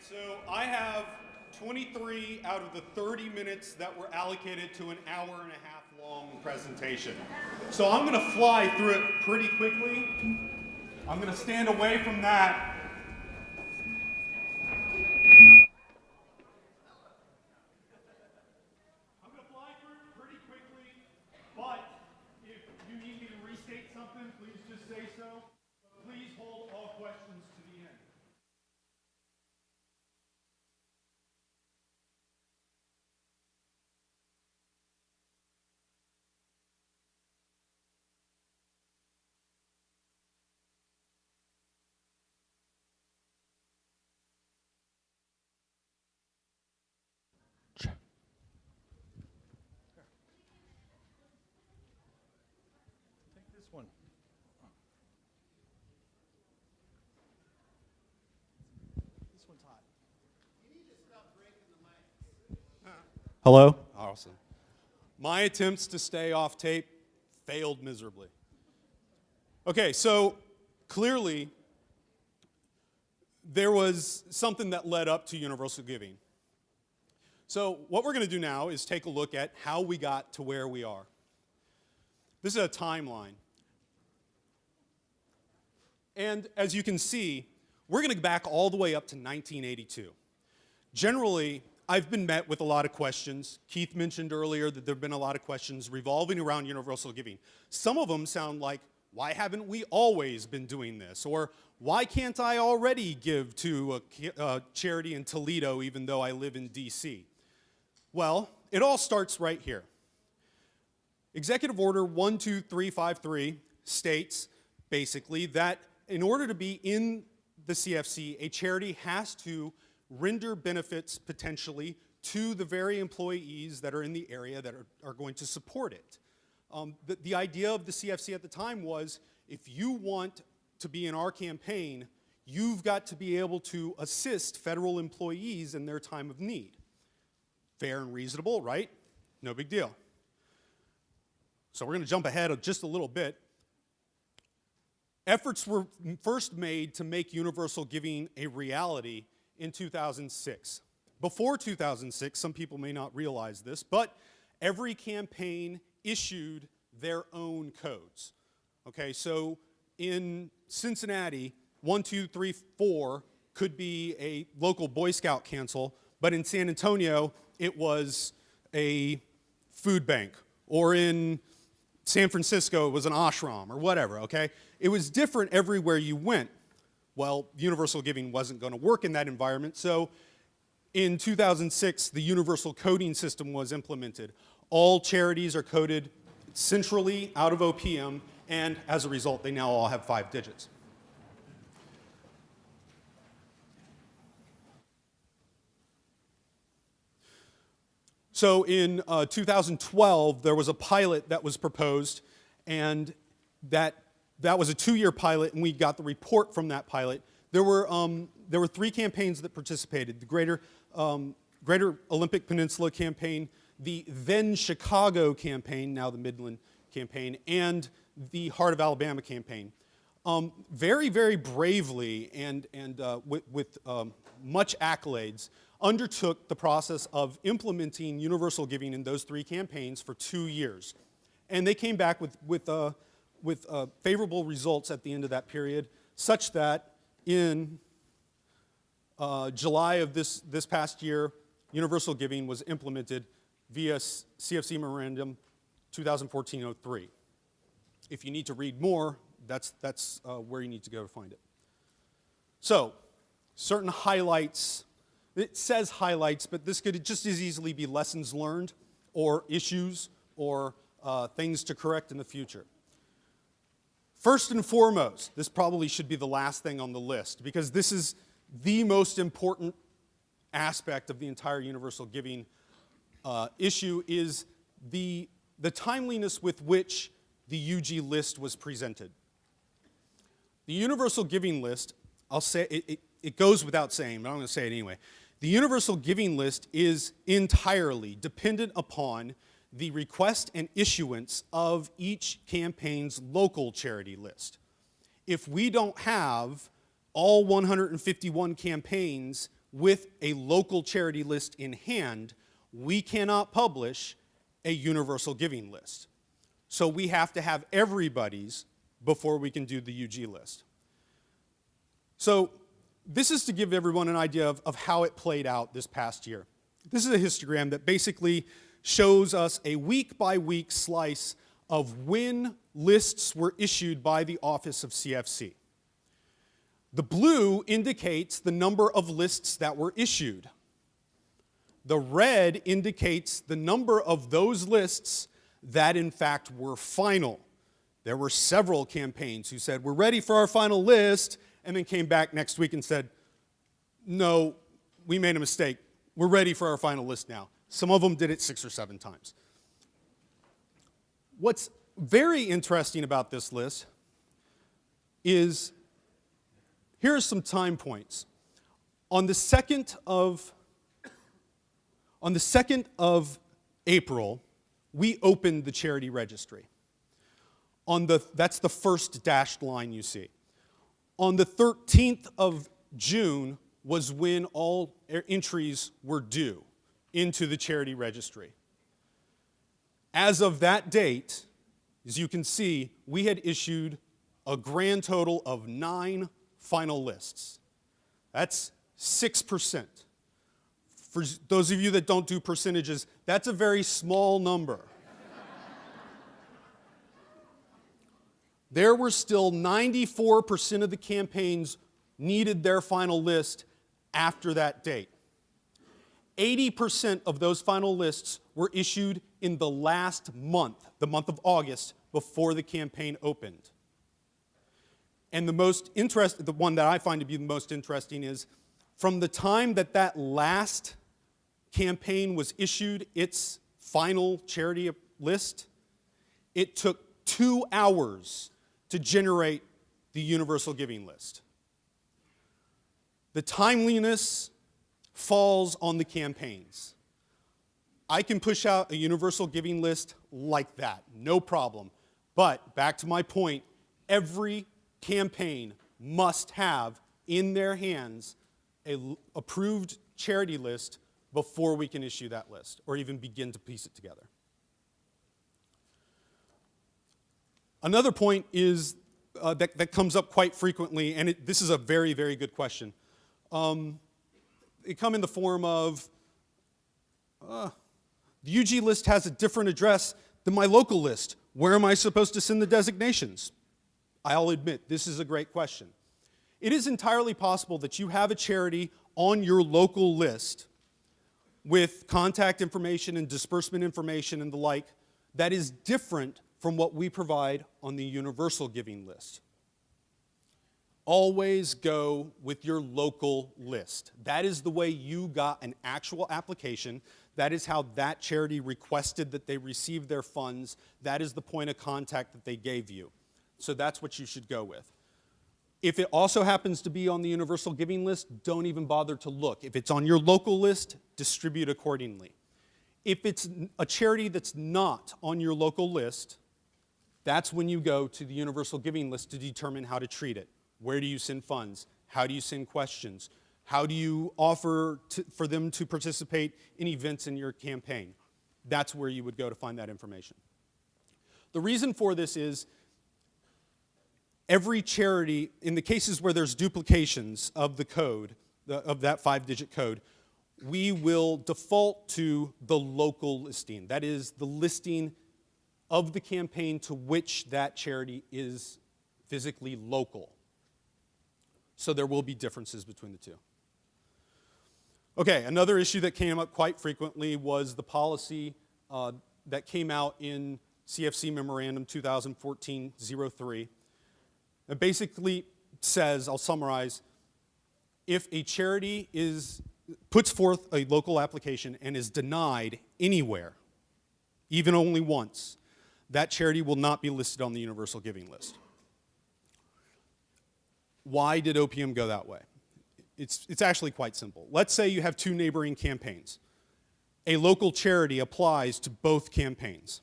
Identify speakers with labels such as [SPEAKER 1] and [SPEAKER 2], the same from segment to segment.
[SPEAKER 1] So I have 23 out of the 30 minutes that were allocated to an hour and a half long presentation. So I'm going to fly through it pretty quickly. I'm going to stand away from that. I'm going to fly through it pretty quickly, but if you need me to restate something, please just say so. But please hold all questions to the end.
[SPEAKER 2] One. This one's hot. You need to stop breaking the mics.
[SPEAKER 1] Hello? Awesome. My attempts to stay off tape failed miserably. Okay, so clearly there was something that led up to universal giving. So what we're going to do now is take a look at how we got to where we are. This is a timeline. And as you can see, we're going to go back all the way up to 1982. Generally, I've been met with a lot of questions. Keith mentioned earlier that there have been a lot of questions revolving around universal giving. Some of them sound like, why haven't we always been doing this? Or why can't I already give to a charity in Toledo even though I live in DC? Well, it all starts right here. Executive Order 12353 states basically that in order to be in the CFC, a charity has to render benefits potentially to the very employees that are in the area that are going to support it. The idea of the CFC at the time was if you want to be in our campaign, you've got to be able to assist federal employees in their time of need. Fair and reasonable, right? No big deal. So we're going to jump ahead just a little bit. Efforts were first made to make universal giving a reality in 2006. Before 2006, some people may not realize this, but every campaign issued their own codes. Okay, so in Cincinnati, 1, 2, 3, 4 could be a local Boy Scout council, but in San Antonio, it was a food bank, or in San Francisco, it was an ashram or whatever, okay? It was different everywhere you went. Well, universal giving wasn't going to work in that environment, so in 2006, the universal coding system was implemented. All charities are coded centrally out of OPM, and as a result, they now all have 5 digits. So in 2012, there was a pilot that was proposed, and that was a 2-year pilot, and we got the report from that pilot. There were 3 campaigns that participated: the Greater Olympic Peninsula campaign, the then Chicago campaign, now the Midland campaign, and the Heart of Alabama campaign. Very, very bravely and with much accolades, undertook the process of implementing universal giving in those 3 campaigns for 2 years. And they came back with favorable results at the end of that period, such that in July of this past year, universal giving was implemented via CFC Memorandum 2014-03. If you need to read more, that's where you need to go to find it. So, certain highlights. It says highlights, but this could just as easily be lessons learned or issues or things to correct in the future. First and foremost, this probably should be the last thing on the list because this is the most important aspect of the entire universal giving issue is the timeliness with which the UG list was presented. The universal giving list, I'll say it goes without saying, but I'm going to say it anyway. The universal giving list is entirely dependent upon the request and issuance of each campaign's local charity list. If we don't have all 151 campaigns with a local charity list in hand, we cannot publish a universal giving list. So we have to have everybody's before we can do the UG list. So this is to give everyone an idea of how it played out this past year. This is a histogram that basically shows us a week-by-week slice of when lists were issued by the Office of CFC. The blue indicates the number of lists that were issued. The red indicates the number of those lists that in fact were final. There were several campaigns who said, we're ready for our final list, and then came back next week and said, no, we made a mistake. We're ready for our final list now. Some of them did it 6 or 7 times. What's very interesting about this list is, here are some time points. On the 2nd of April, we opened the charity registry. That's the first dashed line you see. On the 13th of June was when all entries were due into the charity registry. As of that date, as you can see, we had issued a grand total of 9 final lists. That's 6%. For those of you that don't do percentages, that's a very small number. There were still 94% of the campaigns needed their final list after that date. 80% of those final lists were issued in the last month, the month of August, before the campaign opened. And the one that I find to be the most interesting is, from the time that that last campaign was issued its final charity list, it took 2 hours to generate the universal giving list. The timeliness falls on the campaigns. I can push out a universal giving list like that, no problem. But back to my point, every campaign must have in their hands an approved charity list before we can issue that list or even begin to piece it together. Another point is that comes up quite frequently, and this is a very, very good question. It come in the form of, the UG list has a different address than my local list. Where am I supposed to send the designations? I'll admit, this is a great question. It is entirely possible that you have a charity on your local list with contact information and disbursement information and the like that is different from what we provide on the universal giving list. Always go with your local list. That is the way you got an actual application. That is how that charity requested that they receive their funds. That is the point of contact that they gave you. So that's what you should go with. If it also happens to be on the universal giving list, don't even bother to look. If it's on your local list, distribute accordingly. If it's a charity that's not on your local list, that's when you go to the universal giving list to determine how to treat it. Where do you send funds? How do you send questions? How do you offer for them to participate in events in your campaign? That's where you would go to find that information. The reason for this is every charity, in the cases where there's duplications of the code, of that 5-digit code, we will default to the local listing. That is the listing of the campaign to which that charity is physically local. So there will be differences between the two. Okay, another issue that came up quite frequently was the policy that came out in CFC Memorandum 2014-03. It basically says, I'll summarize, if a charity puts forth a local application and is denied anywhere, even only once, that charity will not be listed on the universal giving list. Why did OPM go that way? It's actually quite simple. Let's say you have 2 neighboring campaigns. A local charity applies to both campaigns.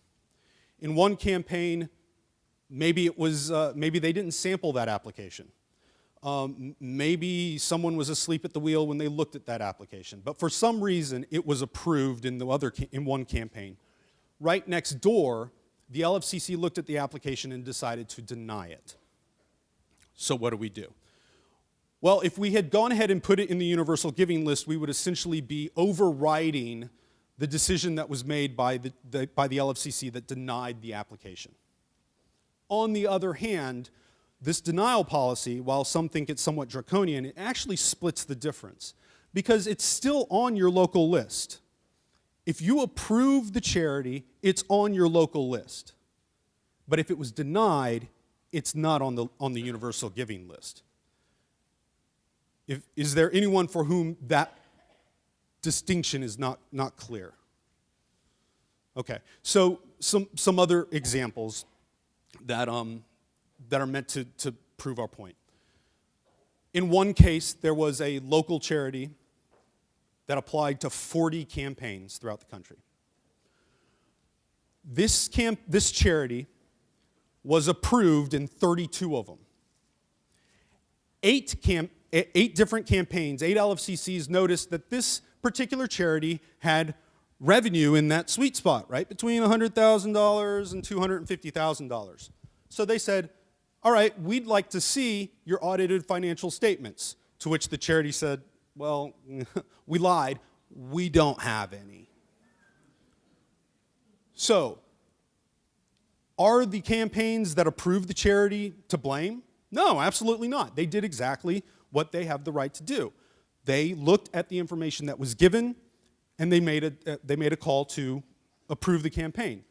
[SPEAKER 1] In one campaign, maybe they didn't sample that application. Maybe someone was asleep at the wheel when they looked at that application, but for some reason it was approved in one campaign. Right next door, the LFCC looked at the application and decided to deny it. So what do? Well, if we had gone ahead and put it in the universal giving list, we would essentially be overriding the decision that was made by the LFCC that denied the application. On the other hand, this denial policy, while some think it's somewhat draconian, it actually splits the difference because it's still on your local list. If you approve the charity, it's on your local list. But if it was denied, it's not on the universal giving list. Is there anyone for whom that distinction is not clear? Okay, so some other examples that are meant to prove our point. In one case, there was a local charity that applied to 40 campaigns throughout the country. This charity was approved in 32 of them. 8 different campaigns, 8 LFCCs noticed that this particular charity had revenue in that sweet spot, right, between $100,000 and $250,000. So they said, all right, we'd like to see your audited financial statements, to which the charity said, well, we lied, we don't have any. So, are the campaigns that approved the charity to blame? No, absolutely not. They did exactly what they have the right to do. They looked at the information that was given, and they made a call to approve the campaign.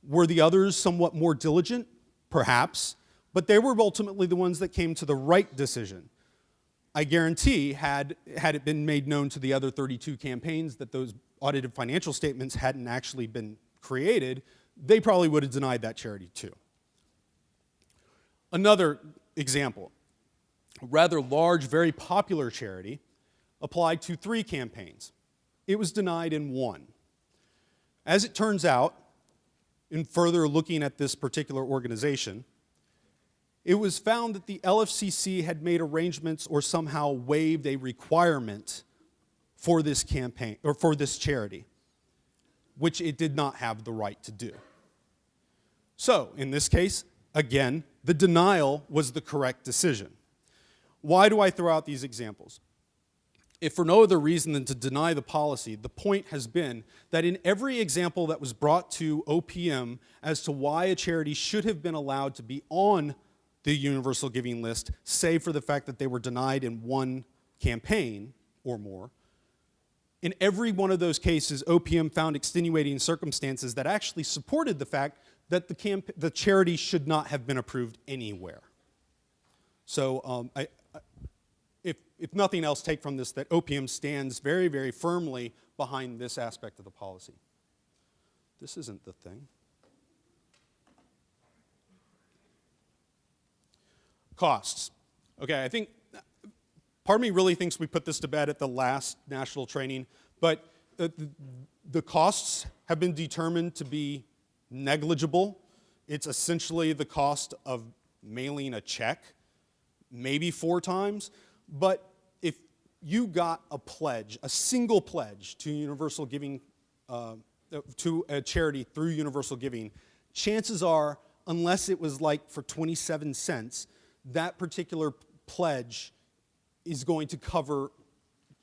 [SPEAKER 1] Were the others somewhat more diligent? Perhaps, but they were ultimately the ones that came to the right decision. I guarantee, had it been made known to the other 32 campaigns that those audited financial statements hadn't actually been created, they probably would have denied that charity too. Another example, a rather large, very popular charity applied to 3 campaigns. It was denied in 1. As it turns out, in further looking at this particular organization, it was found that the LFCC had made arrangements or somehow waived a requirement for this campaign or for this charity, which it did not have the right to do. So, in this case, again, the denial was the correct decision. Why do I throw out these examples? If for no other reason than to deny the policy, the point has been that in every example that was brought to OPM as to why a charity should have been allowed to be on the universal giving list, save for the fact that they were denied in 1 campaign or more, in every one of those cases, OPM found extenuating circumstances that actually supported the fact that the charity should not have been approved anywhere. So if nothing else, take from this that OPM stands very, very firmly behind this aspect of the policy. This isn't the thing. Costs. Okay, I think part of me really thinks we put this to bed at the last national training, but the costs have been determined to be negligible. It's essentially the cost of mailing a check, maybe 4 times, but if you got a pledge, a single pledge to universal giving, to a charity through universal giving, chances are, unless it was like for 27 cents, that particular pledge is going to cover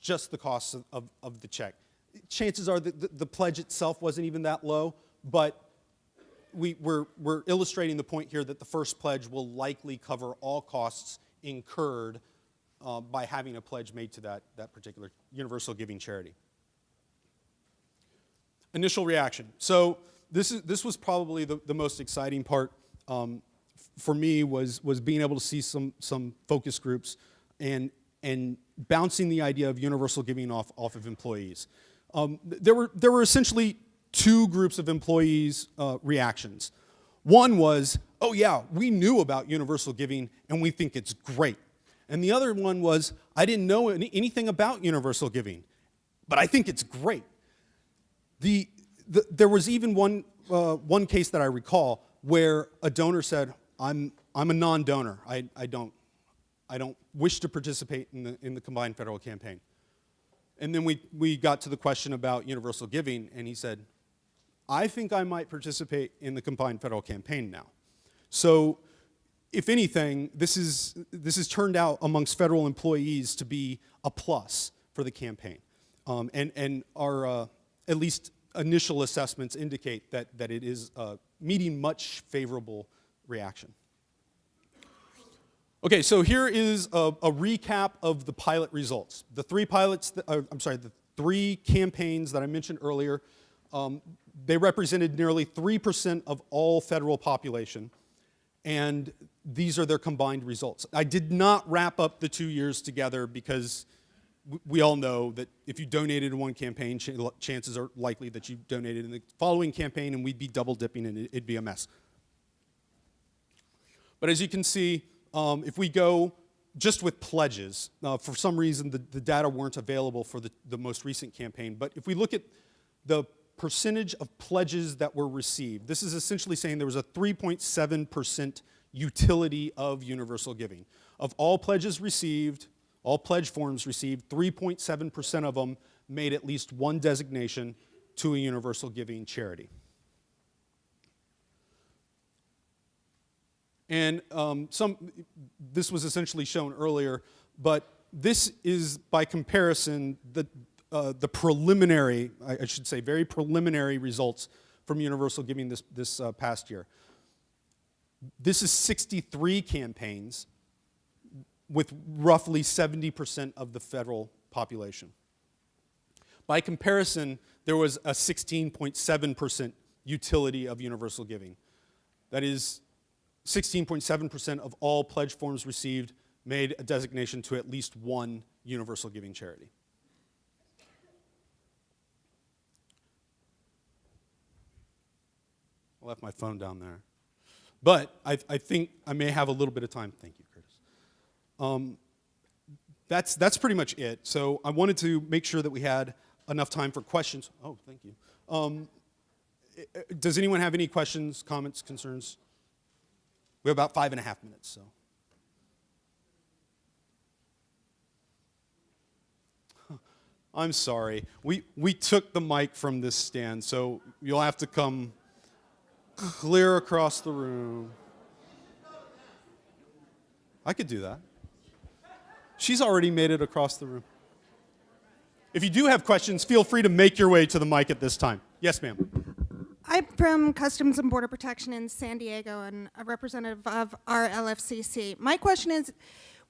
[SPEAKER 1] just the costs of the check. Chances are that the pledge itself wasn't even that low, but we're illustrating the point here that the first pledge will likely cover all costs incurred by having a pledge made to that particular universal giving charity. Initial reaction. So this was probably the most exciting part for me was being able to see some focus groups and bouncing the idea of universal giving off of employees. There were essentially 2 groups of employees' reactions. One was, oh yeah, we knew about universal giving and we think it's great. And the other one was, I didn't know anything about universal giving, but I think it's great. There was even one case that I recall where a donor said, I'm a non-donor. I I don't wish to participate in the combined federal campaign. And then we got to the question about universal giving, and he said, I think I might participate in the combined federal campaign now. So, if anything, this has turned out amongst federal employees to be a plus for the campaign. And our, at least initial assessments indicate that it is meeting much favorable reaction. Okay, so here is a recap of the pilot results. The three the three campaigns that I mentioned earlier, they represented nearly 3% of all federal population, and these are their combined results. I did not wrap up the 2 years together because we all know that if you donated in one campaign, chances are likely that you donated in the following campaign, and we'd be double dipping and it'd be a mess. But as you can see, if we go just with pledges, for some reason the data weren't available for the most recent campaign, but if we look at the percentage of pledges that were received, this is essentially saying there was a 3.7% utility of universal giving. Of all pledges received, all pledge forms received, 3.7% of them made at least one designation to a universal giving charity. And this was essentially shown earlier, but this is, by comparison, the preliminary, I should say, very preliminary results from universal giving this past year. This is 63 campaigns with roughly 70% of the federal population. By comparison, there was a 16.7% utility of universal giving. That is, 16.7% of all pledge forms received made a designation to at least one universal giving charity. I left my phone down there. But I think I may have a little bit of time. Thank you, Curtis. That's pretty much it. So I wanted to make sure that we had enough time for questions. Oh, thank you. Does anyone have any questions, comments, concerns? We have about 5.5 minutes, so. I'm sorry. We took the mic from this stand, so you'll have to come clear across the room. I could do that. She's already made it across the room. If you do have questions, feel free to make your way to the mic at this time. Yes, ma'am.
[SPEAKER 3] I'm from Customs and Border Protection in San Diego and a representative of our LFCC. My question is,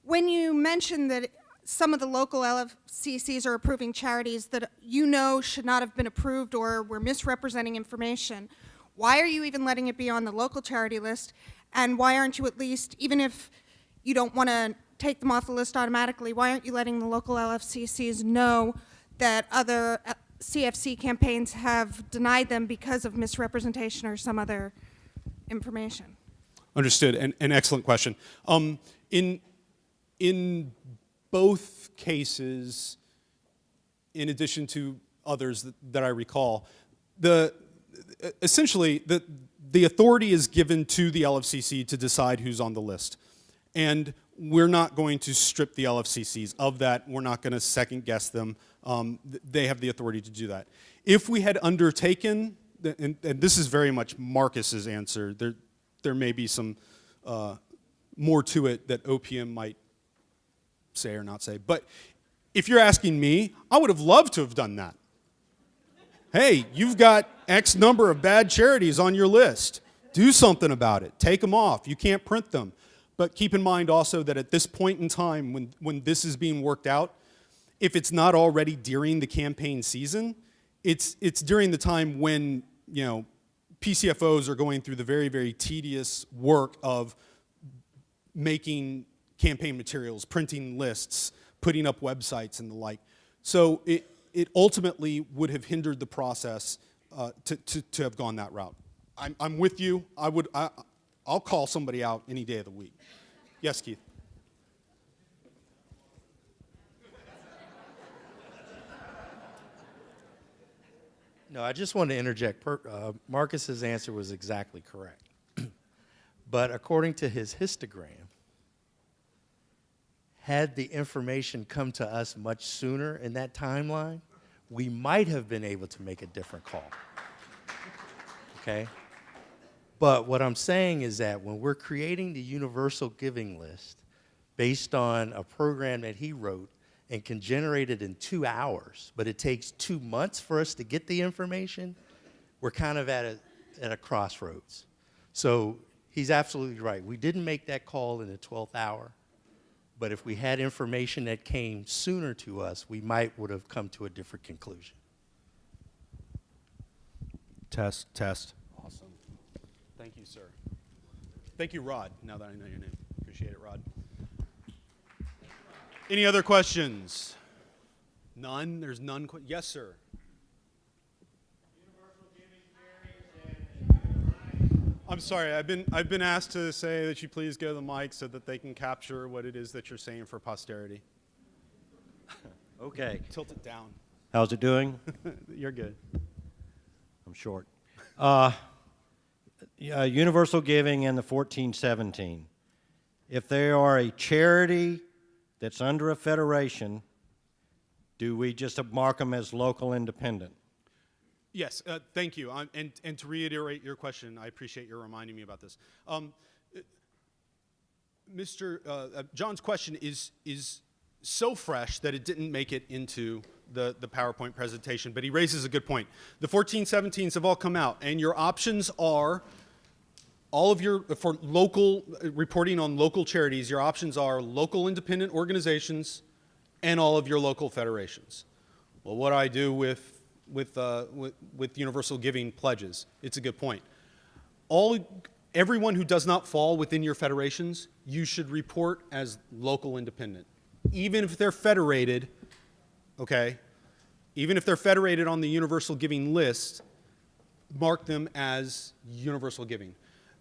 [SPEAKER 3] when you mentioned that some of the local LFCCs are approving charities that you know should not have been approved or were misrepresenting information, why are you even letting it be on the local charity list? And why aren't you at least, even if you don't want to take them off the list automatically, why aren't you letting the local LFCCs know that other CFC campaigns have denied them because of misrepresentation or some other information?
[SPEAKER 1] Understood, and an excellent question. In both cases, in addition to others that I recall, essentially the authority is given to the LFCC to decide who's on the list. And we're not going to strip the LFCCs of that. We're not going to second guess them. They have the authority to do that. If we had undertaken, and this is very much Marcus's answer, there may be some more to it that OPM might say or not say. But if you're asking me, I would have loved to have done that. Hey, you've got X number of bad charities on your list. Do something about it. Take them off. You can't print them. But keep in mind also that at this point in time, when this is being worked out, if it's not already during the campaign season, it's during the time when, you know, PCFOs are going through the very, very tedious work of making campaign materials, printing lists, putting up websites and the like. So it ultimately would have hindered the process to have gone that route. I'm with you. I'll call somebody out any day of the week. Yes, Keith.
[SPEAKER 4] No, I just wanted to interject. Marcus's answer was exactly correct. But according to his histogram, had the information come to us much sooner in that timeline, we might have been able to make a different call. Okay? But what I'm saying is that when we're creating the universal giving list based on a program that he wrote and can generate it in 2 hours, but it takes 2 months for us to get the information, we're kind of at a crossroads. So he's absolutely right. We didn't make that call in the 12th hour, but if we had information that came sooner to us, we would have come to a different conclusion.
[SPEAKER 1] Test, test. Awesome. Thank you, sir. Thank you, Rod, now that I know your name. Appreciate it, Rod. Any other questions? None? There's none? Yes, sir. I'm sorry, I've been asked to say that you please go to the mic so that they can capture what it is that you're saying for posterity.
[SPEAKER 5] Okay.
[SPEAKER 1] Tilt it down.
[SPEAKER 5] How's it doing?
[SPEAKER 1] You're good.
[SPEAKER 5] I'm short. Universal Giving and the 1417. If they are a charity that's under a federation, do we just mark them as local independent?
[SPEAKER 1] Yes, thank you. And to reiterate your question, I appreciate your reminding me about this. John's question is so fresh that it didn't make it into the PowerPoint presentation, but he raises a good point. The 1417s have all come out, and your options are for local, reporting on local charities, your options are local independent organizations and all of your local federations. Well, what do I do with universal giving pledges? It's a good point. Everyone who does not fall within your federations, you should report as local independent. Even if they're federated, okay? Even if they're federated on the universal giving list, mark them as universal giving.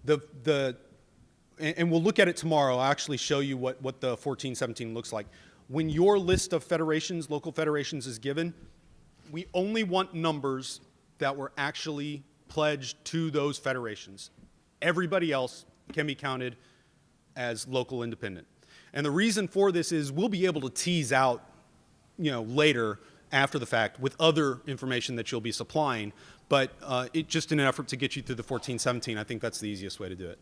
[SPEAKER 1] And we'll look at it tomorrow. I'll actually show you what the 1417 looks like. When your list of federations, local federations, is given, we only want numbers that were actually pledged to those federations. Everybody else can be counted as local independent. And the reason for this is we'll be able to tease out, later after the fact with other information that you'll be supplying, but just in an effort to get you through the 1417, I think that's the easiest way to do it.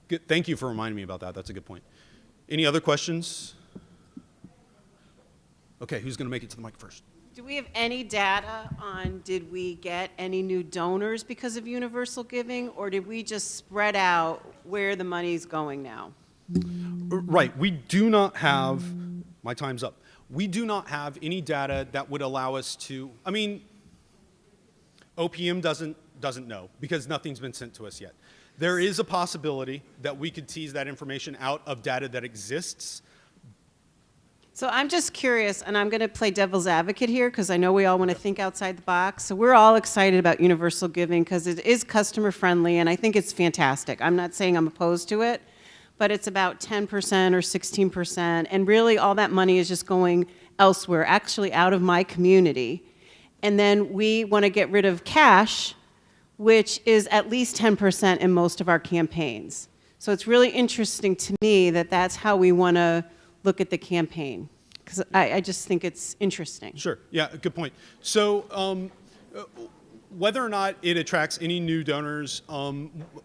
[SPEAKER 1] Good. Thank you for reminding me about that. That's a good point. Any other questions? Okay, who's going to make it to the mic first?
[SPEAKER 6] Do we have any data on, did we get any new donors because of universal giving, or did we just spread out where the money's going now?
[SPEAKER 1] Right, we do not have, my time's up. We do not have any data that would allow us to, OPM doesn't know because nothing's been sent to us yet. There is a possibility that we could tease that information out of data that exists.
[SPEAKER 6] So I'm just curious, and I'm going to play devil's advocate here because I know we all want to think outside the box. So we're all excited about universal giving because it is customer friendly, and I think it's fantastic. I'm not saying I'm opposed to it, but it's about 10% or 16%, and really all that money is just going elsewhere, actually out of my community. And then we want to get rid of cash, which is at least 10% in most of our campaigns. So it's really interesting to me that that's how we want to look at the campaign, because I just think it's interesting.
[SPEAKER 1] Sure, yeah, good point. So whether or not it attracts any new donors,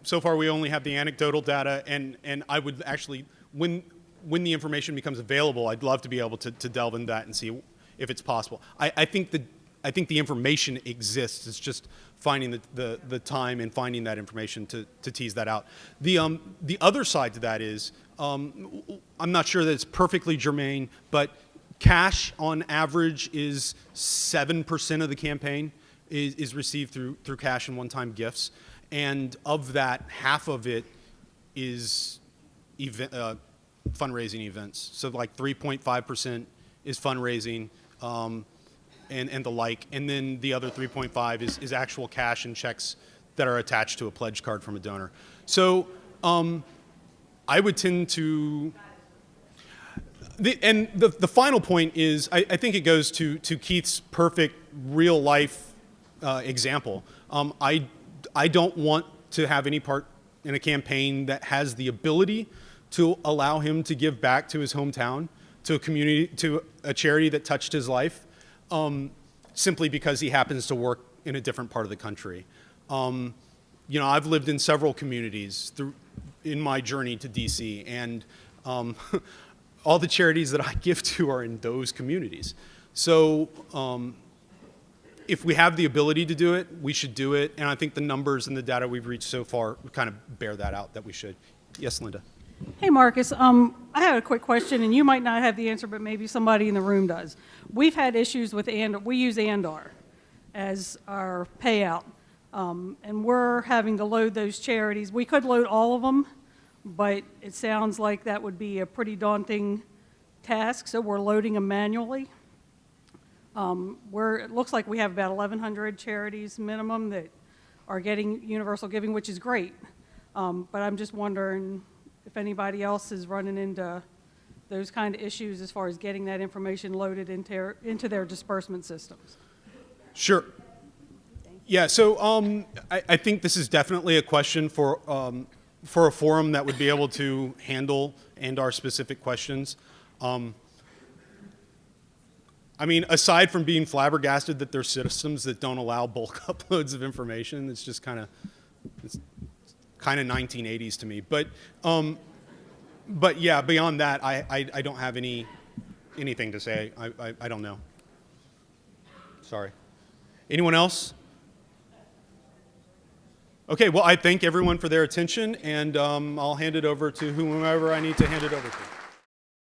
[SPEAKER 1] so far we only have the anecdotal data, and I would actually, when the information becomes available, I'd love to be able to delve into that and see if it's possible. I think the information exists. It's just finding the time and finding that information to tease that out. The other side to that is, I'm not sure that it's perfectly germane, but cash on average is 7% of the campaign is received through cash and one-time gifts. And of that, half of it is fundraising events. So like 3.5% is fundraising and the like. And then the other 3.5 is actual cash and checks that are attached to a pledge card from a donor. So I would tend to, the final point is, I think it goes to Keith's perfect real life example. I don't want to have any part in a campaign that has the ability to allow him to give back to his hometown, to a community, to a charity that touched his life, simply because he happens to work in a different part of the country. You know, I've lived in several communities in my journey to DC, and all the charities that I give to are in those communities. So if we have the ability to do it, we should do it, and I think the numbers and the data we've reached so far kind of bear that out, that we should. Yes, Linda?
[SPEAKER 7] Hey, Marcus, I have a quick question, and you might not have the answer, but maybe somebody in the room does. We've had issues with we use Andar as our payout, and we're having to load those charities. We could load all of them, but it sounds like that would be a pretty daunting task, so we're loading them manually. It looks like we have about 1,100 charities minimum that are getting universal giving, which is great. But I'm just wondering if anybody else is running into those kind of issues as far as getting that information loaded into their disbursement systems.
[SPEAKER 1] Sure. Yeah, so I think this is definitely a question for a forum that would be able to handle Andar specific questions. I mean, aside from being flabbergasted that there's systems that don't allow bulk uploads of information, it's just kind of 1980s to me. But yeah, beyond that, I don't have anything to say. I don't know. Sorry. Anyone else? Okay, well, I thank everyone for their attention, and I'll hand it over to whomever I need to hand it over to.